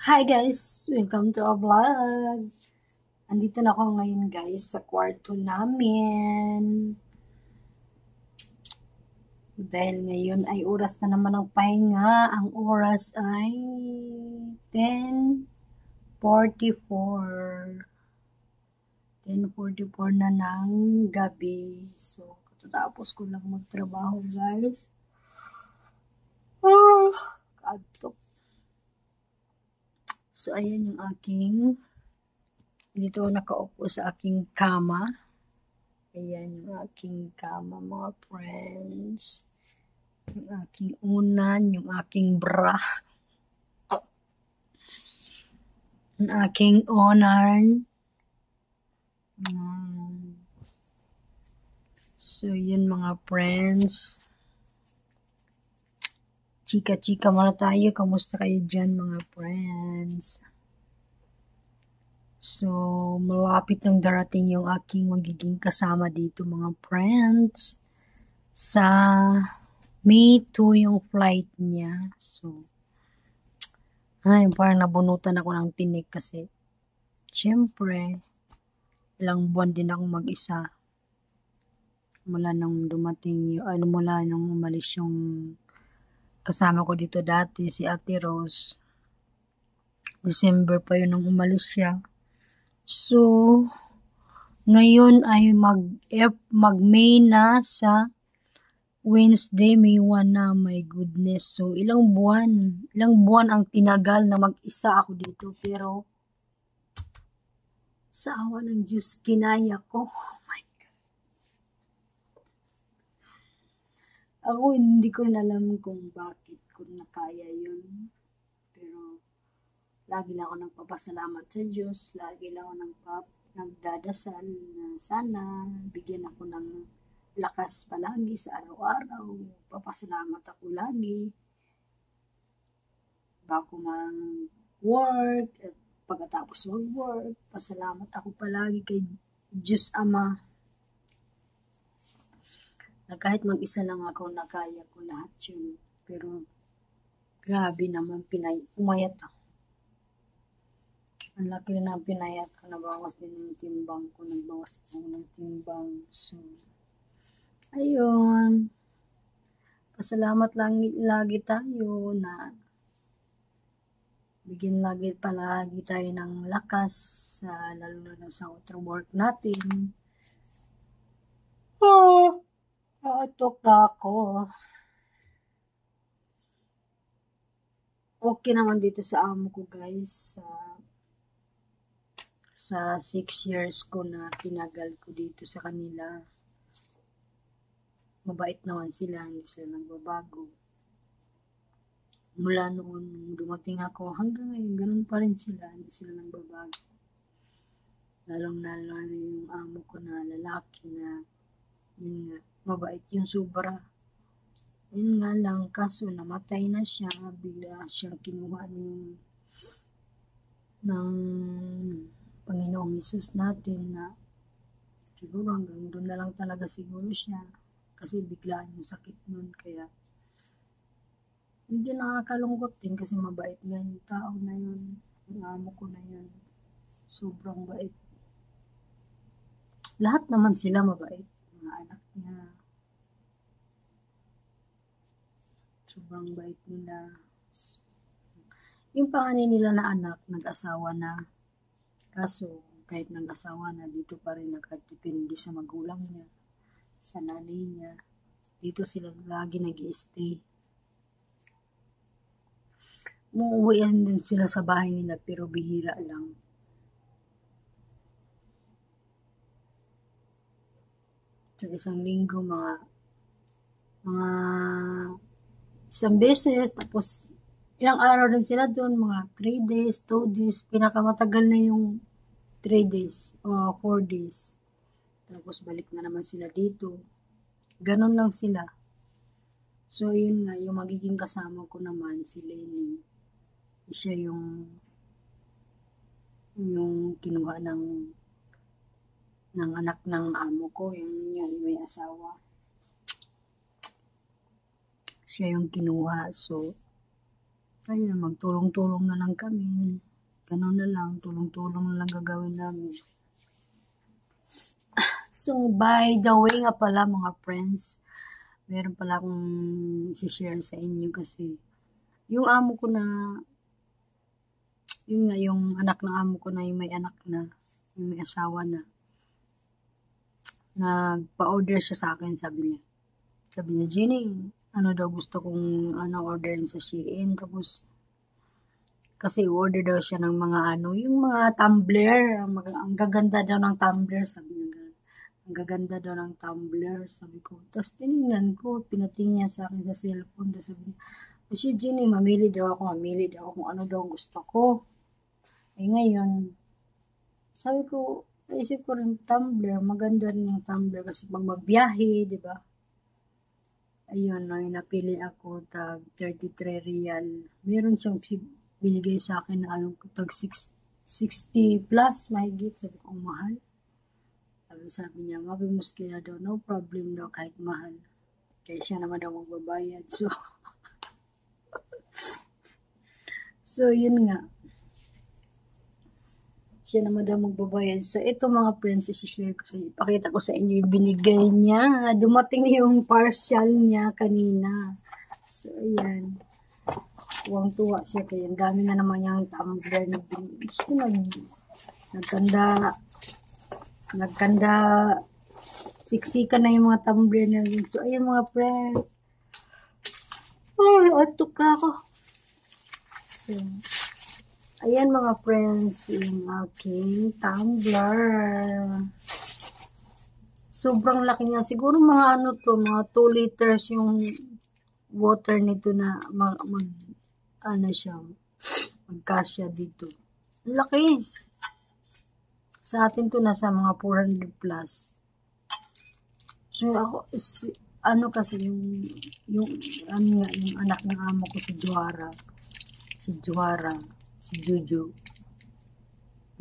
Hi guys! Welcome to our vlog! Andito na ako ngayon guys sa kwarto namin. Dahil ngayon ay oras na naman ng pahinga. Ang oras ay 10:44. 10:44 na ng gabi. So, katapos ko lang magtrabaho guys. Kaadtok. So, ayan yung aking dito nakaupo sa aking kama. Ayan yung aking kama mga friends. Yung aking unan, yung aking bra. Yung aking honor. So, yun mga friends. Chika-chika muna tayo. Kamusta kayo dyan mga friends? So, malapit nang darating yung aking magiging kasama dito mga friends. Sa May 2 yung flight niya. So, parang nabunutan ako ng tinik kasi syempre, ilang buwan din ako mag-isa. Mula nung dumating mula nung umalis yung kasama ko dito dati, si Ate Rose. December pa yun nung umalis siya. So, ngayon ay mag-May na sa Wednesday, May 1 na, my goodness. So, ilang buwan ang tinagal na mag-isa ako dito. Pero, sa awa ng Diyos, kinaya ko. Oh my God. Ako, hindi ko na alam kung bakit ko nakaya yun. Pero, lagi lang ako nagpapasalamat sa Diyos. Lagi lang ako nagdadasal na sana bigyan ako ng lakas palagi sa araw-araw. Papasalamat ako lagi. Bago mag-work, at pagkatapos mag-work, pasalamat ako palagi kay Diyos Ama. Na kahit mag-isa lang ako, nakaya ko lahat yun. Pero, grabe naman, umayat ako. Ang laki na ng pinayat ko, nabawas din yung timbang ko, nagbawas din ako ng timbang. So, ayun. Pasalamat lang lagi tayo na bigyan palagi tayo ng lakas, lalo na sa work natin. Atok na ako. Okay naman dito sa amo ko guys. Sa 6 years ko na tinagal ko dito sa kanila. Mabait naman sila, hindi sila nagbabago. Mula noon dumating ako hanggang ngayon, ganun pa rin sila, hindi sila nagbabago. Lalong-lalo na yung amo ko na lalaki na mabait yung sobra. Yun nga lang, kaso namatay na siya, bigla siyang kinuha ng Panginoong Hesus natin na siguro hanggang doon na lang talaga siguro siya kasi bigla yung sakit nun, kaya medyo nakakalungkot din kasi mabait nga yung tao na yun, yung amo ko na yun, sobrang bait. Lahat naman sila mabait, mga anak niya, sobrang bait nila. Yung panganay nila na anak, nag-asawa na, kaso kahit nag-asawa na, dito pa rin nakadepende sa magulang niya, sa nanay niya. Dito sila lagi nag-i-stay. Umuwian din sila sa bahay nila pero bihira lang. Sa isang linggo, mga isang beses, tapos ilang araw din sila doon, mga 3 days, 2 days, pinakamatagal na yung 3 days o 4 days. Tapos balik na naman sila dito. Ganon lang sila. So, yun nga, yung magiging kasama ko naman, si Lenny. Siya yung kinuha ng anak ng amo ko, yung may asawa. Siya yung kinuha. So, Ayun, magtulong-tulong na lang kami. Ganun na lang, tulong-tulong na lang gagawin namin. So, by the way nga pala mga friends, meron pala akong i-share sa inyo kasi yung amo ko na, yun nga, yung anak ng amo ko na yung may anak na, yung may asawa na, nagpa-order siya sa akin, sabi niya, Jenny, ano daw gusto kong orderin sa Shein, tapos kasi order daw siya ng mga yung mga tumbler, ang gaganda daw ng tumbler, sabi niya ganun. Ang gaganda daw ng tumbler, sabi ko. Tapos tinignan ko, pinatingin niya sa akin sa cellphone, tapos sabi niya, Monsieur Jenny, mamili daw ako kung ano daw gusto ko. Eh ngayon, sabi ko, naisip ko rin tumbler, maganda rin yung tumbler kasi pag magbiyahe, di ba? Ayun, napili ako, tag 33 real. Meron siyang binigay sa akin na tag 60 plus, mahigit. Sabi ko, mahal. Sabi niya, mabimuski na daw, no problem daw kahit mahal. Kaya siya naman daw magbabayad. So yun nga. Siya naman daw magbabayad. So, ito mga friends, isi-share ko sa inyo. Ipakita ko sa inyo yung binigay niya. Dumating na yung partial niya kanina. So, ayan. Tuwang-tuwa siya. Kaya ang dami na naman yung tumbler na binigay. So, nagkanda, siksika na yung mga tumbler na yun. So, ayan mga friends. Oh, atok na ako. So, ayan mga friends, yung aking tumbler. Sobrang laki niya. Siguro mga mga 2 liters yung water nito na magkasya dito. Laki. Sa atin to nasa mga 400 plus. So ako, kasi yung anak ng amo ko si Jojo.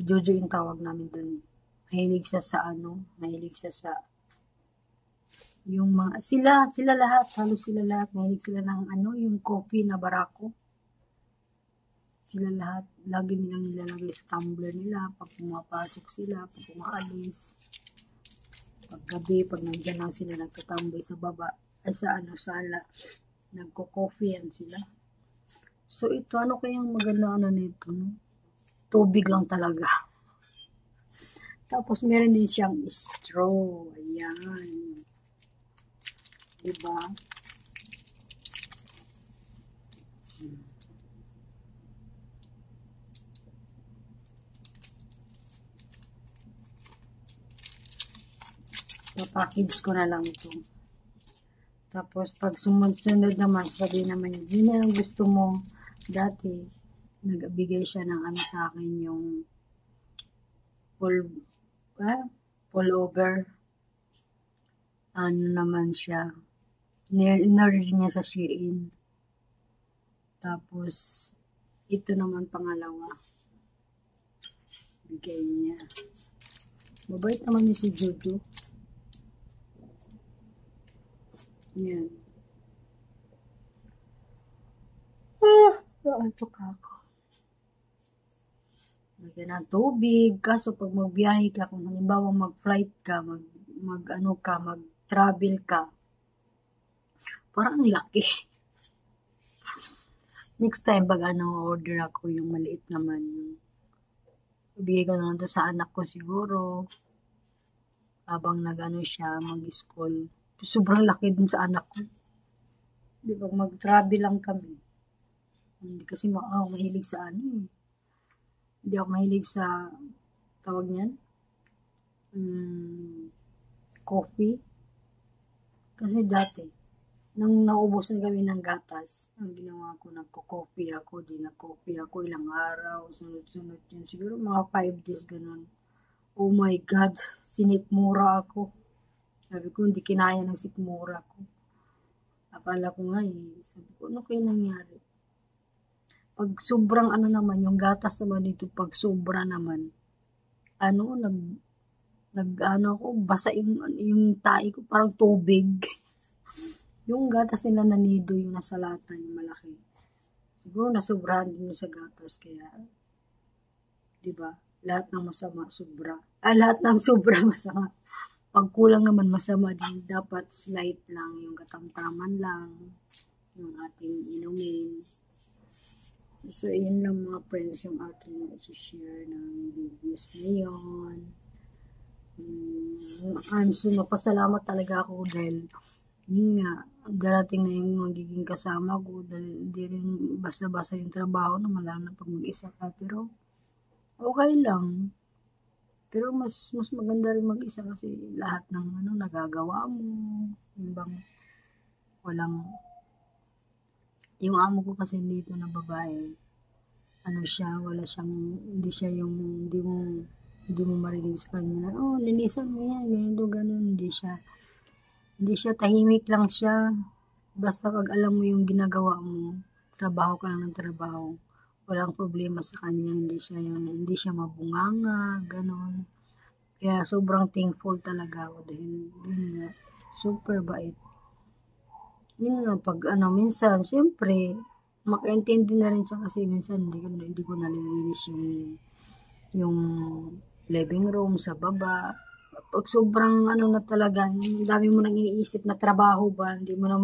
Jojo yung tawag namin doon. Mahilig siya sa yung mga, sila lahat, halos sila lahat, mahilig sila ng yung coffee na barako. Sila lahat, lagi nilang nilalagay sa tumbler nila, pag pumapasok sila, pag umaalis. Pag gabi, pag nandyan lang sila nagtatambay sa baba, sala, nagko-coffee yan sila. So, ito, kayang maganda nito, no? Tubig lang talaga. Tapos, meron din siyang straw. Ayan. Diba? Papackage ko na lang ito. Tapos, pag sumunod naman, sabi naman niya, yun na ang gusto mo. Dati, nagbigay siya ng sa akin yung pull over. Naman siya. Inorder niya sa Shein. Tapos, ito naman pangalawa. Bigay niya. Mabait naman yung si Jojo. Yan. Naantok ako. Lagyan ng tubig. Kaso pag magbiyahe ka, kung halimbawa mag-flight ka, mag-travel ka, parang laki. Next time, pag order ako yung maliit naman, ibigay ko na lang doon sa anak ko siguro, habang siya, mag-school. Sobrang laki dun sa anak ko. Di ba, mag-travel lang kami. Hindi kasi mahilig sa Hindi ako mahilig sa, tawag niyan, coffee. Kasi dati, nang naubusan kami ng gatas, ang ginawa ko, nagko-coffee ako, ilang araw, sunod-sunod yun. Siguro mga 5 days, ganun. Oh my God, sinikmura ako. Sabi ko, hindi kinaya ng sikmura ko. Akala ko nga sabi ko, ano kayo nangyari? Pag sobrang naman, yung gatas naman dito, pag sobra naman, ako, basa yung tae ko, parang tubig. Yung gatas nila na nido, yung nasa lata, yung malaki. Siguro nasobrahan din sa gatas, kaya, di ba? Lahat ng masama, sobra. Lahat ng sobra masama. Pag kulang naman masama din, dapat slight lang, yung katamtaman lang, yung ating inumin. So, yun lang mga friends yung ating i-share ng videos ngayon. Mapasalamat talaga ako dahil yun nga, darating na yung magiging kasama ko dahil hindi rin basta-basta yung trabaho naman, lalo na pag mag-isa ka. Pero, okay lang. Pero mas maganda rin mag-isa kasi lahat ng nagagawa mo. Yung bang walang, yung amo ko kasi dito na babae, wala siyang, hindi mo marinig sa kanya, linisan mo yan, ganyan, hindi siya, tahimik lang siya. Basta pag alam mo yung ginagawa mo, trabaho ka lang ng trabaho, walang problema sa kanya, hindi siya mabunganga, ganon. Kaya sobrang thankful talaga ako dahil yun nga, super bait. Yun nga, pag minsan, siyempre, makaintindi na rin siya kasi minsan hindi ko nalilinis yung living room sa baba. Pag sobrang na talaga, ang dami mo nang iniisip na trabaho ba, hindi mo na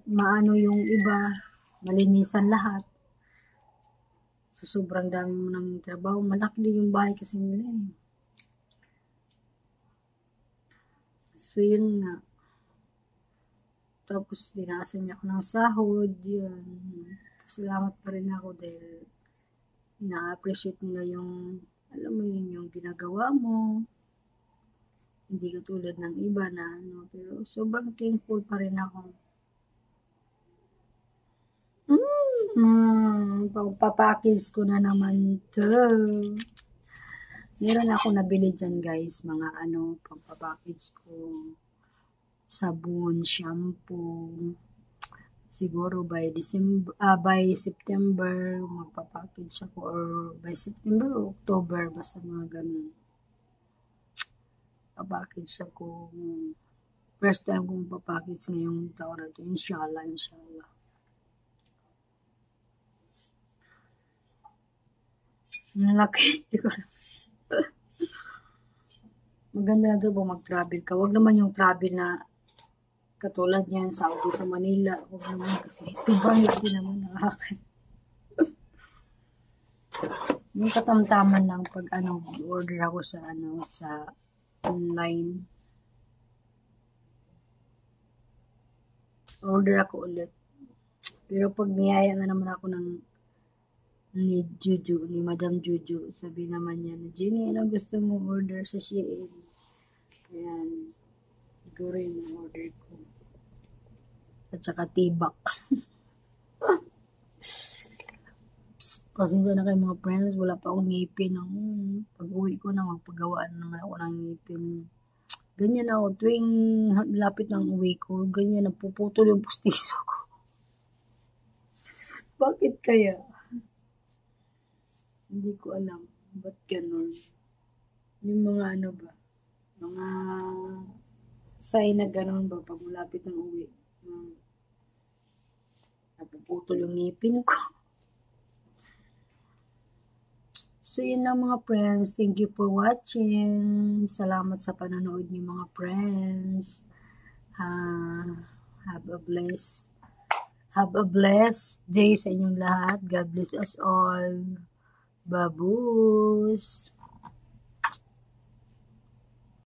maano yung iba, malinisan lahat. So, sobrang dami mo nang trabaho, malaki din yung bahay kasi nila eh. So, yun nga. Tapos, dinaasan niya ako ng sahod, yun. Salamat pa rin ako dahil na-appreciate nila yung, alam mo yun, yung ginagawa mo. Hindi katulad ng iba na pero sobrang thankful pa rin ako. Pagpapackage ko na naman to. Meron ako nabili dyan guys, mga pagpapackage ko. Sabon, shampoo. Siguro by September magpapackage ako, or by September o October, basta mga ganun. Papackage ako. First time kong papackage ngayong taon na ito. Inshallah. Malaki. Maganda na ito mag-travel ka. Huwag naman yung travel na katulad yan, Saudi to Manila. Huwag naman kasi sobrang laki naman ng akin. Yung katamtaman lang pag order ako sa online. Order ako ulit. Pero pag niyaya na naman ako ni Madam Juju, sabi naman niya, Jenny, ano gusto mo order sa Shein? Ayan, siguro yung order ko. At saka tibak. Pasensya na kayo mga friends, wala pa akong ngipin. Pag uwi ko na, magpagawaan naman ako ng ngipin. Ganyan ako, tuwing lapit ng uwi ko, ganyan, napuputol yung pustiso ko. Bakit kaya? Hindi ko alam. Ba't ganun? Yung mga mga sign na ganun ba pag malapit ng uwi? Napuputol yung ngipin ko. So, yun lang mga friends. Thank you for watching. Salamat sa panonood niyo mga friends. Have a blessed day sa inyong lahat. God bless us all. Babus!